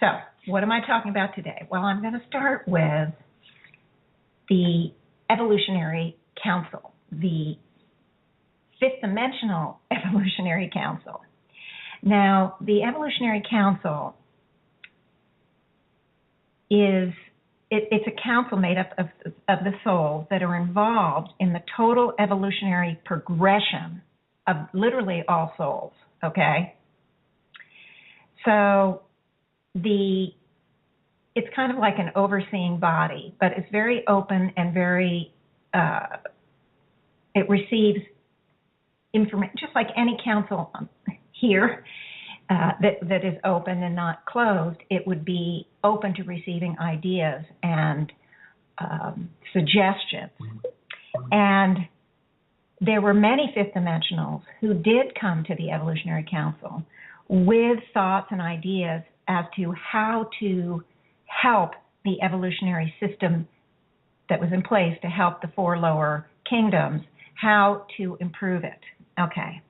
So, what am I talking about today? Well, I'm going to start with the Evolutionary Council, the Fifth Dimensional Evolutionary Council. Now, the Evolutionary Council is it's a council made up of the souls that are involved in the total evolutionary progression of literally all souls, okay? So it's kind of like an overseeing body, but it's very open and very, it receives information, just like any council here that is open and not closed. It would be open to receiving ideas and suggestions. And there were many fifth dimensionals who did come to the Evolutionary Council with thoughts and ideas as to how to help the evolutionary system that was in place to help the four lower kingdoms, how to improve it. Okay.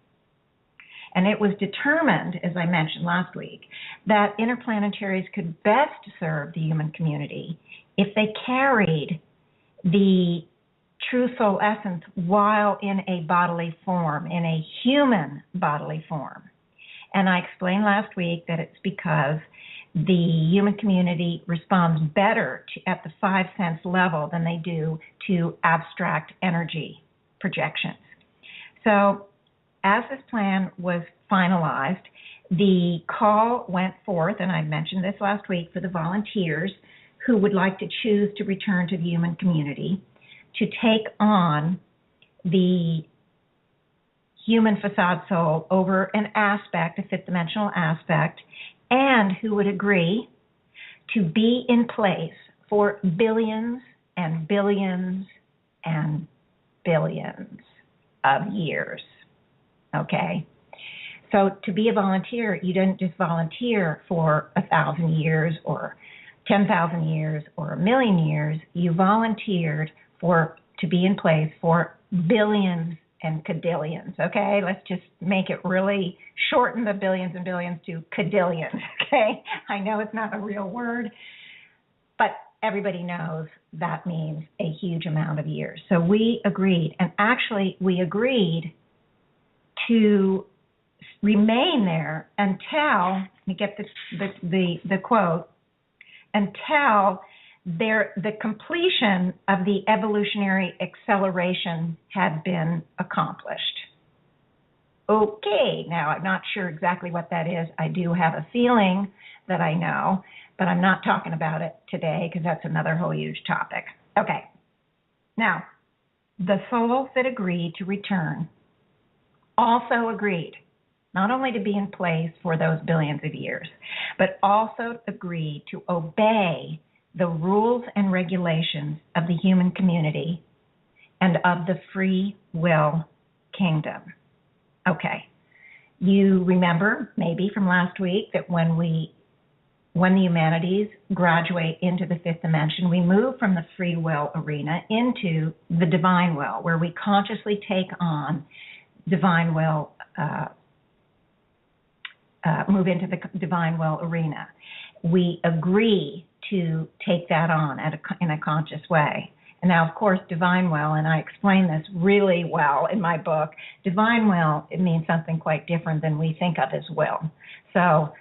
And it was determined, as I mentioned last week, that interplanetaries could best serve the human community if they carried the true soul essence while in a bodily form, in a human bodily form. And I explained last week that it's because the human community responds better at the 5 sense level than they do to abstract energy projections. So as this plan was finalized, the call went forth, and I mentioned this last week, for the volunteers who would like to choose to return to the human community to take on the human facade soul over an aspect, a fifth dimensional aspect, and who would agree to be in place for billions and billions and billions of years. Okay? So to be a volunteer, you didn't just volunteer for 1,000 years or 10,000 years or 1,000,000 years. You volunteered to be in place for billions and cadillions, okay? Let's just make it really shorten the billions and billions to cadillions, okay? I know it's not a real word, but everybody knows that means a huge amount of years. So we agreed, and actually we agreed to remain there until, let me get the quote, until the completion of the evolutionary acceleration had been accomplished. Okay, now I'm not sure exactly what that is. I do have a feeling that I know, but I'm not talking about it today because that's another whole huge topic. Okay, now the souls that agreed to return also agreed not only to be in place for those billions of years, but also agreed to obey the rules and regulations of the human community and of the free will kingdom. Okay, you remember maybe from last week that when the humanities graduate into the fifth dimension, we move from the free will arena into the divine will, where we consciously take on divine will, move into the divine will arena. We agree to take that on in a conscious way. And now, of course, divine will, and I explain this really well in my book, divine will, it means something quite different than we think of as will. So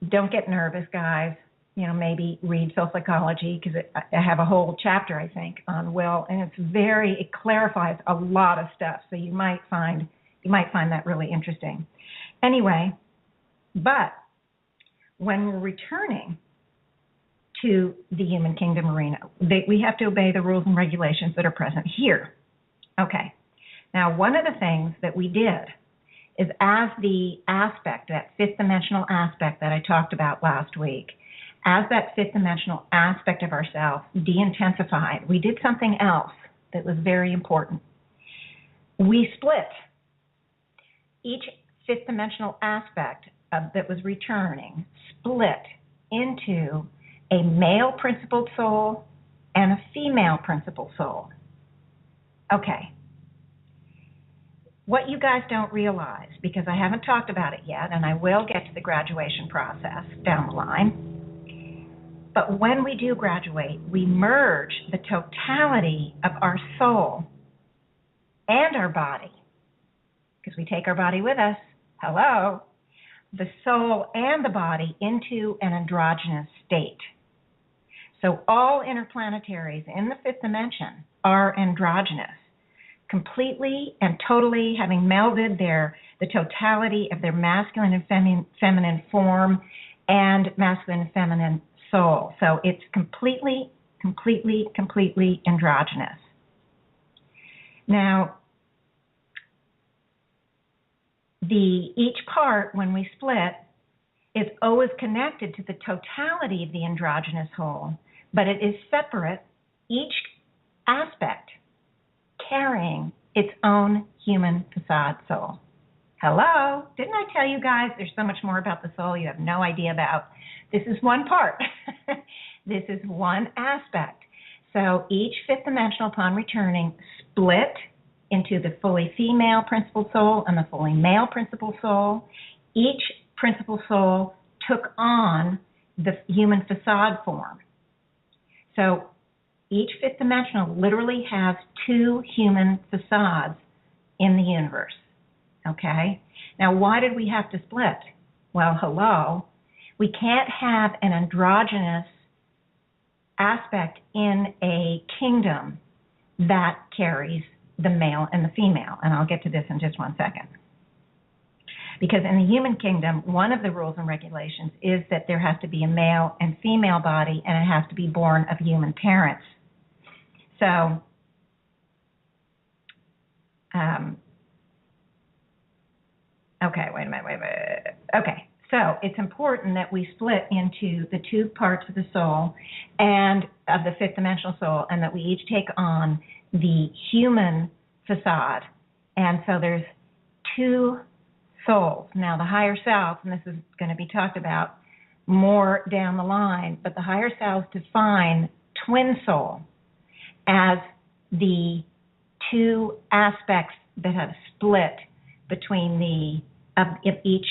don't get nervous, guys. You know, maybe read Soul Psychology, because I have a whole chapter, I think, on will, and it clarifies a lot of stuff. So you might find that really interesting. Anyway, but when we're returning to the human kingdom arena, we have to obey the rules and regulations that are present here. Okay. Now, one of the things that we did is, as the aspect, that fifth dimensional aspect that I talked about last week, as that fifth dimensional aspect of ourselves de-intensified, we did something else that was very important. We split each fifth dimensional aspect that was returning, split into a male principled soul and a female principled soul. Okay. What you guys don't realize, because I haven't talked about it yet, and I will get to the graduation process down the line, But when we do graduate, we merge the totality of our soul and our body, because we take our body with us, hello, the soul and the body into an androgynous state. So all interplanetaries in the fifth dimension are androgynous, completely and totally having melded the totality of their masculine and feminine form and masculine and feminine soul. So it's completely androgynous. Now, each part, when we split, is always connected to the totality of the androgynous whole, but it is separate, each aspect carrying its own human facade soul. Hello? Didn't I tell you guys there's so much more about the soul you have no idea about? This is one part. This is one aspect. So each fifth dimensional, upon returning, split into the fully female principal soul and the fully male principal soul. Each principal soul took on the human facade form. So each fifth dimensional literally has two human facades in the universe. Okay? Now, why did we have to split? Well, hello. We can't have an androgynous aspect in a kingdom that carries the male and the female, and I'll get to this in just 1 second. Because in the human kingdom, one of the rules and regulations is that there has to be a male and female body, and it has to be born of human parents. So, okay, wait a minute. Okay, so it's important that we split into the two parts of the soul and of the fifth dimensional soul, and that we each take on the human facade. And so there's two souls. Now, the higher self, and this is going to be talked about more down the line, but the higher selves define twin soul as the two aspects that have split between of each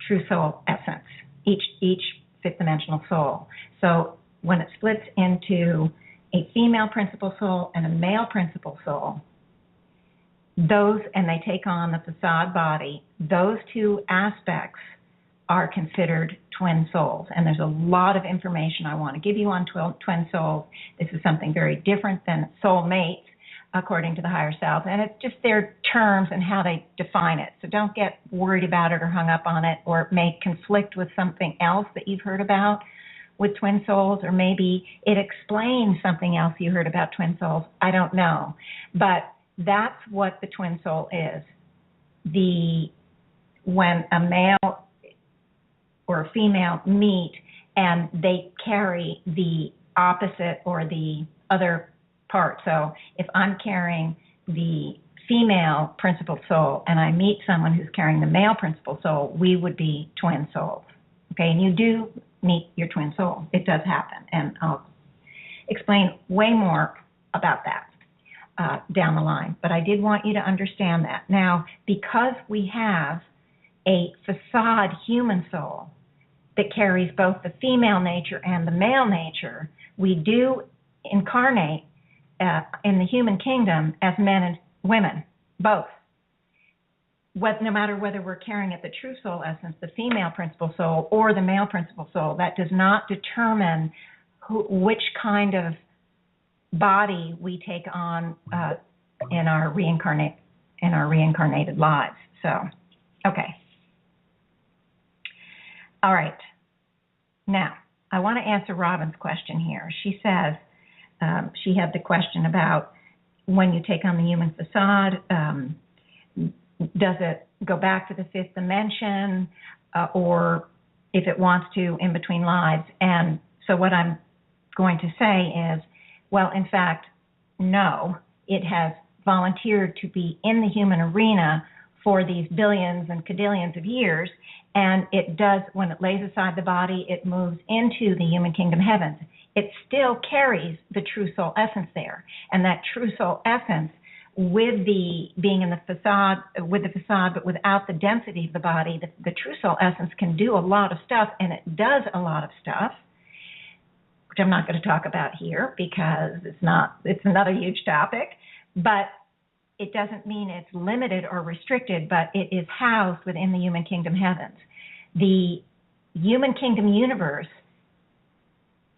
true soul essence, each fifth dimensional soul. So when it splits into a female principal soul and a male principal soul, and they take on the facade body, those two aspects are considered twin souls. And there's a lot of information I want to give you on twin souls. This is something very different than soulmates, according to the higher self. And it's just their terms and how they define it. So don't get worried about it or hung up on it, or it may conflict with something else that you've heard about with twin souls, or maybe it explains something else you heard about twin souls. I don't know. But that's what the twin soul is. When a male or a female meet and they carry the opposite or the other part. So if I'm carrying the female principal soul and I meet someone who's carrying the male principal soul, we would be twin souls. Okay, and you do meet your twin soul. It does happen, and I'll explain way more about that down the line. But I did want you to understand that. Now, because we have a facade human soul that carries both the female nature and the male nature, we do incarnate in the human kingdom as men and women, both. No matter whether we're carrying at the true soul essence, the female principal soul, or the male principal soul, that does not determine which kind of body we take on in our reincarnated lives. So, okay. All right. Now, I want to answer Robin's question here. She says she had the question about when you take on the human facade, does it go back to the fifth dimension, or if it wants to, in between lives? And so what I'm going to say is, well, in fact, no. It has volunteered to be in the human arena for these billions and cadillions of years, and it does, when it lays aside the body, it moves into the human kingdom heavens. It still carries the true soul essence there, and that true soul essence, with the being in the facade, but without the density of the body, the true soul essence can do a lot of stuff, and it does a lot of stuff. which I'm not going to talk about here because it's another huge topic, but it doesn't mean it's limited or restricted, but it is housed within the human kingdom heavens. The human kingdom universe,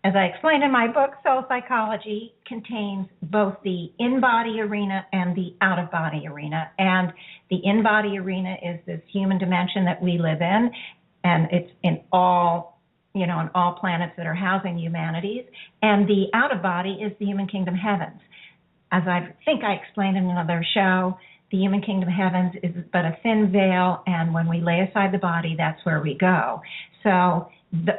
as I explained in my book, Soul Psychology, contains both the in-body arena and the out-of-body arena. And the in-body arena is this human dimension that we live in, and it's in all planets that are housing humanities. And the out-of-body is the human kingdom heavens. As I think I explained in another show, the human kingdom heavens is but a thin veil, and when we lay aside the body, that's where we go. So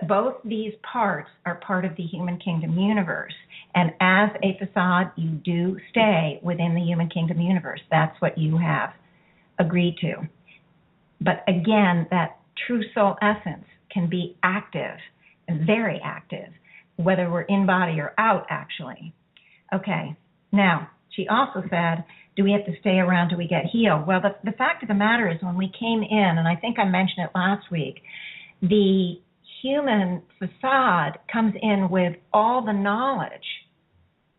both these parts are part of the human kingdom universe. And as a facade, you do stay within the human kingdom universe. That's what you have agreed to. But again, that true soul essence can be active and very active, whether we're in body or out, actually. Okay, now, she also said, do we have to stay around till we get healed? Well, the fact of the matter is when we came in, and I think I mentioned it last week, the human facade comes in with all the knowledge,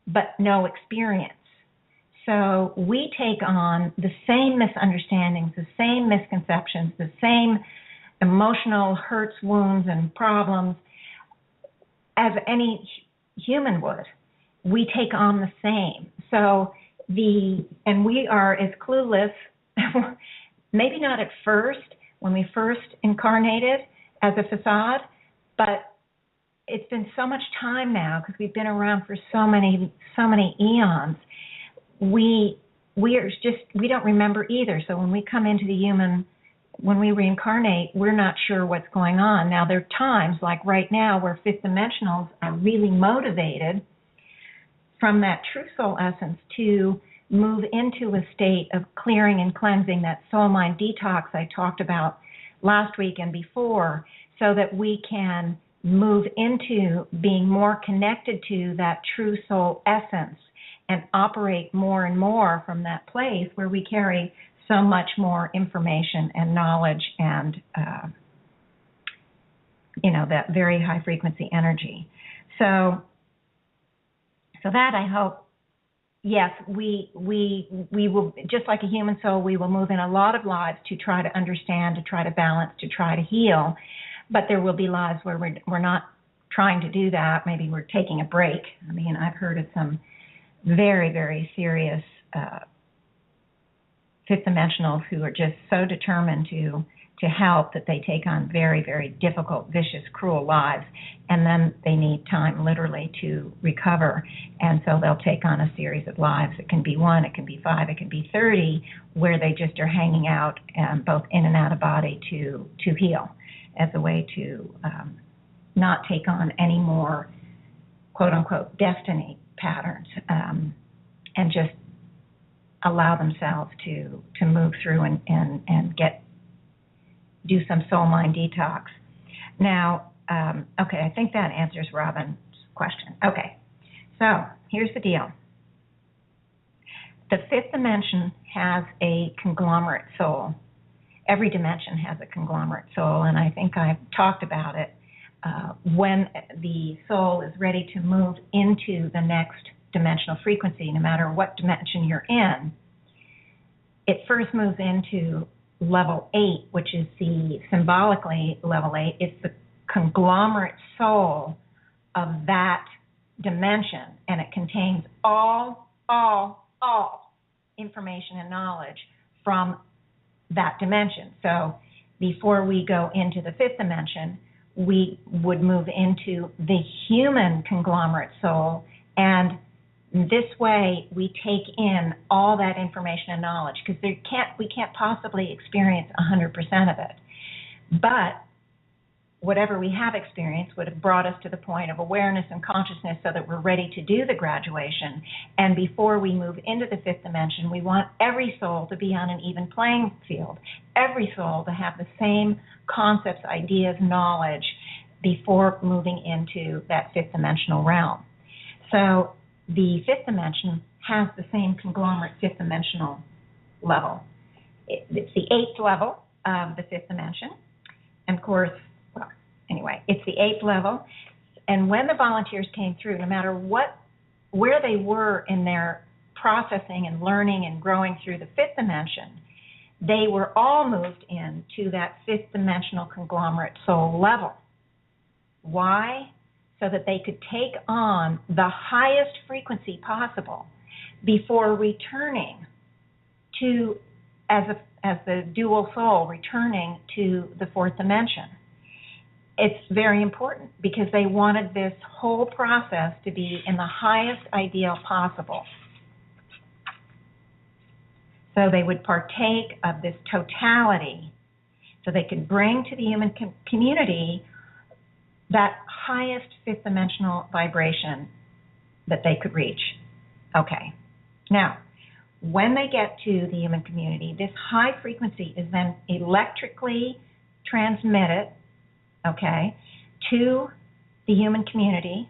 but no experience. So we take on the same misunderstandings, the same misconceptions, the same emotional hurts, wounds, and problems as any human would. We take on the same. So and we are as clueless, maybe not at first, when we first incarnated as a facade, but it's been so much time now because we've been around for so many eons. We don't remember either. So when we come into the human, when we reincarnate, we're not sure what's going on. Now there are times like right now where fifth dimensionals are really motivated from that true soul essence to move into a state of clearing and cleansing, that soul mind detox I talked about last week and before, so that we can move into being more connected to that true soul essence and operate more and more from that place where we carry so much more information and knowledge and that very high frequency energy. So that I hope, yes, we will, just like a human soul, we will move in a lot of lives to try to understand, to try to balance, to try to heal. But there will be lives where we're not trying to do that. Maybe we're taking a break. I mean, I've heard of some very, very serious fifth dimensionals who are just so determined to help that they take on very, very difficult, vicious, cruel lives, and then they need time literally to recover. And so they'll take on a series of lives. It can be 1, it can be 5, it can be 30, where they just are hanging out both in and out of body to heal, as a way to not take on any more quote-unquote destiny patterns, and just allow themselves to move through and do some soul mind detox. Now, okay, I think that answers Robin's question. Okay, so here's the deal. The fifth dimension has a conglomerate soul. Every dimension has a conglomerate soul, and I think I've talked about it. When the soul is ready to move into the next dimensional frequency, no matter what dimension you're in, it first moves into level 8, which is symbolically level 8. It's the conglomerate soul of that dimension, and it contains all information and knowledge from that dimension. So before we go into the fifth dimension, we would move into the human conglomerate soul, and this way we take in all that information and knowledge, because we can't possibly experience 100% of it. But whatever we have experienced would have brought us to the point of awareness and consciousness so that we're ready to do the graduation. And before we move into the fifth dimension, we want every soul to be on an even playing field, every soul to have the same concepts, ideas, knowledge before moving into that fifth dimensional realm. So the fifth dimension has the same conglomerate fifth dimensional level. It's the 8th level of the fifth dimension. And of course, well, anyway, it's the 8th level. And when the volunteers came through, no matter where they were in their processing and learning and growing through the fifth dimension, they were all moved into that fifth dimensional conglomerate soul level. Why? So that they could take on the highest frequency possible before returning to, as the dual soul, returning to the fourth dimension. It's very important because they wanted this whole process to be in the highest ideal possible. So they would partake of this totality so they could bring to the human community that highest fifth dimensional vibration that they could reach. Okay. Now, when they get to the human community, this high frequency is then electrically transmitted, okay, to the human community,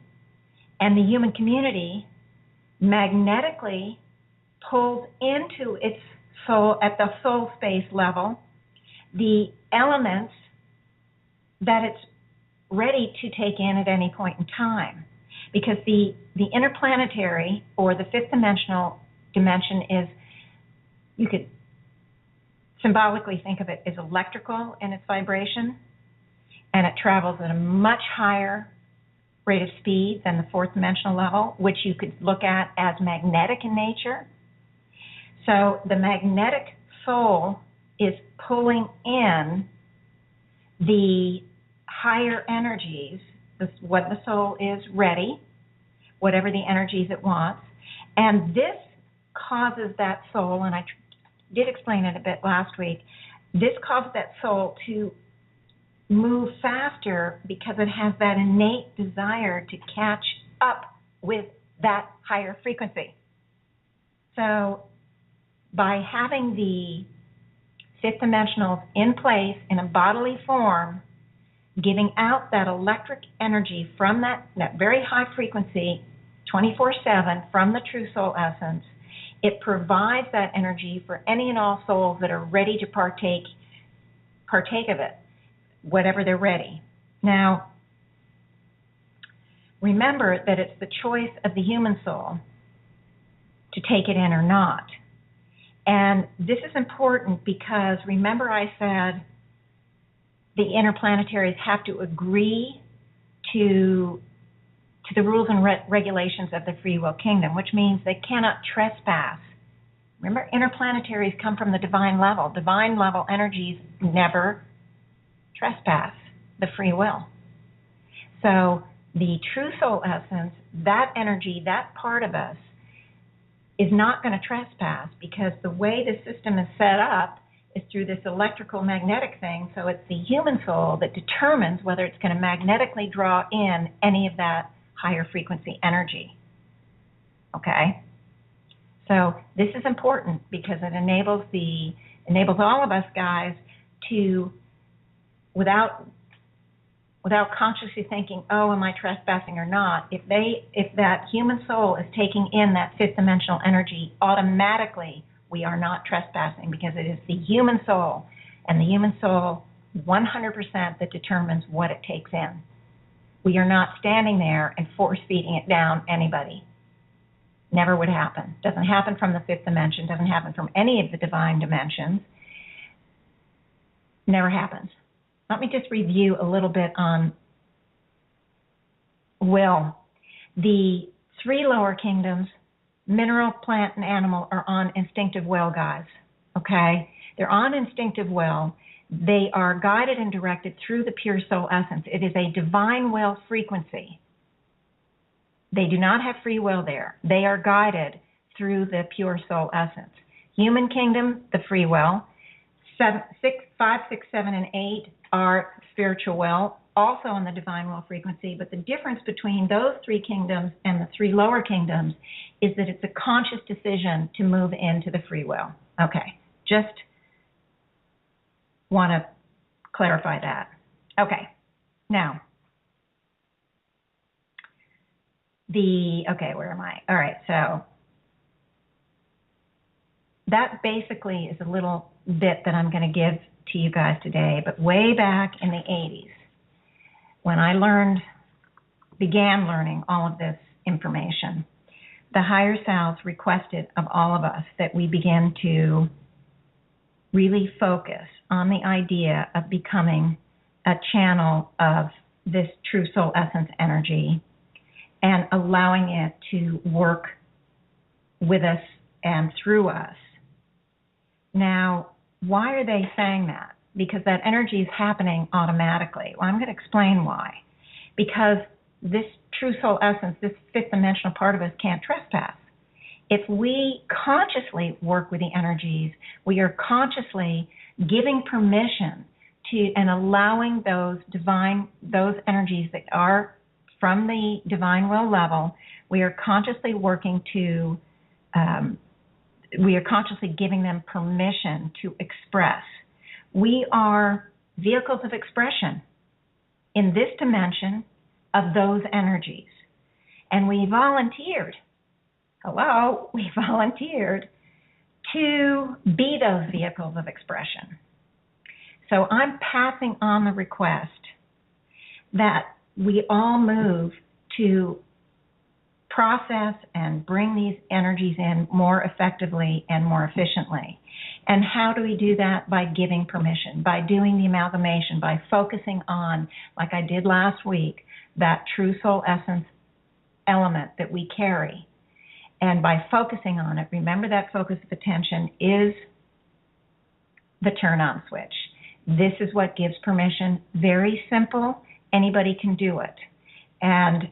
and the human community magnetically pulls into its soul, at the soul space level, the elements that it's ready to take in at any point in time. Because the interplanetary, or the fifth dimensional dimension, is, you could symbolically think of it as electrical in its vibration, and it travels at a much higher rate of speed than the fourth dimensional level, which you could look at as magnetic in nature. So the magnetic soul is pulling in the higher energies, what the soul is ready, whatever the energies it wants, and this causes that soul, and I did explain it a bit last week, this causes that soul to move faster because it has that innate desire to catch up with that higher frequency. So by having the fifth dimensionals in place in a bodily form, giving out that electric energy from that very high frequency 24/7 from the true soul essence, it provides that energy for any and all souls that are ready to partake of it, whatever they're ready. Now, remember that it's the choice of the human soul to take it in or not. And this is important because, remember I said the interplanetaries have to agree to the rules and regulations of the free will kingdom, which means they cannot trespass. Remember, interplanetaries come from the divine level. Divine level energies never trespass the free will. So the true soul essence, that energy, that part of us, is not going to trespass, because the way the system is set up is through this electrical magnetic thing. So it's the human soul that determines whether it's going to magnetically draw in any of that higher frequency energy. Okay? So this is important because it enables all of us guys to, without consciously thinking, oh, am I trespassing or not, if that human soul is taking in that fifth dimensional energy, automatically we are not trespassing, because it is the human soul, and the human soul 100% that determines what it takes in. We are not standing there and force feeding it down anybody. Never would happen. Doesn't happen from the fifth dimension, doesn't happen from any of the divine dimensions. Never happens. Let me just review a little bit on will. The three lower kingdoms, mineral, plant, and animal, are on instinctive will, guys. Okay? They're on instinctive will. They are guided and directed through the pure soul essence. It is a divine will frequency. They do not have free will there. They are guided through the pure soul essence. Human kingdom, the free will. 5, 6, 7, and 8 are spiritual will, also on the divine will frequency. But the difference between those three kingdoms and the three lower kingdoms is that it's a conscious decision to move into the free will. Okay, just want to clarify that. Okay, now, where am I? All right, so that basically is a little bit that I'm going to give to you guys today. But way back in the 80s, when I learned began learning all of this information, the higher selves requested of all of us that we begin to really focus on the idea of becoming a channel of this true soul essence energy and allowing it to work with us and through us. Now, why are they saying that? Because that energy is happening automatically. Well, I'm going to explain why. Because this true soul essence, this fifth dimensional part of us can't trespass. If we consciously work with the energies, we are consciously giving permission to and allowing those energies that are from the divine will level, we are consciously working to, we are consciously giving them permission to express. We are vehicles of expression in this dimension of those energies. And we volunteered, we volunteered to be those vehicles of expression. So I'm passing on the request that we all move to process and bring these energies in more effectively and more efficiently. And how do we do that? By giving permission, by doing the amalgamation, by focusing on, like I did last week, that true soul essence element that we carry. And by focusing on it, remember that focus of attention is the turn on switch. This is what gives permission. Very simple. Anybody can do it. And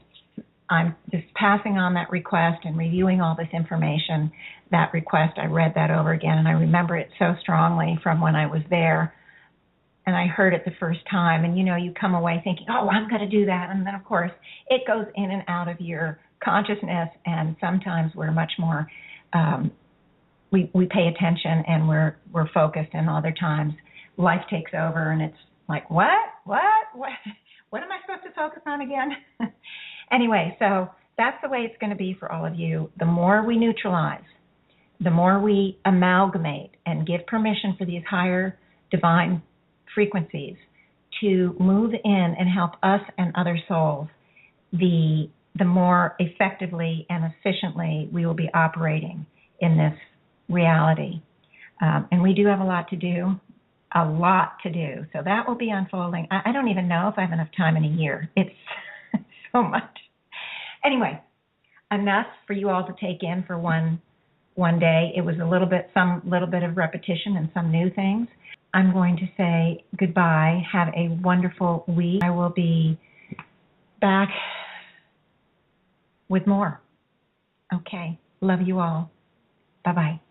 I'm just passing on that request and reviewing all this information. That request, I read that over again, and I remember it so strongly from when I was there. And I heard it the first time. And, you come away thinking, oh, I'm going to do that. And then, of course, it goes in and out of your consciousness. And sometimes we're much more, we pay attention and we're focused. And other times life takes over and it's like, what am I supposed to focus on again? Anyway, so that's the way it's going to be for all of you. The more we neutralize, the more we amalgamate and give permission for these higher divine frequencies to move in and help us and other souls, the more effectively and efficiently we will be operating in this reality. And we do have a lot to do. So that will be unfolding. I don't even know if I have enough time in a year. It's so much. Anyway, enough for you all to take in for one day. It was some little bit of repetition and some new things. I'm going to say goodbye. Have a wonderful week. I will be back with more. Okay. Love you all. Bye-bye.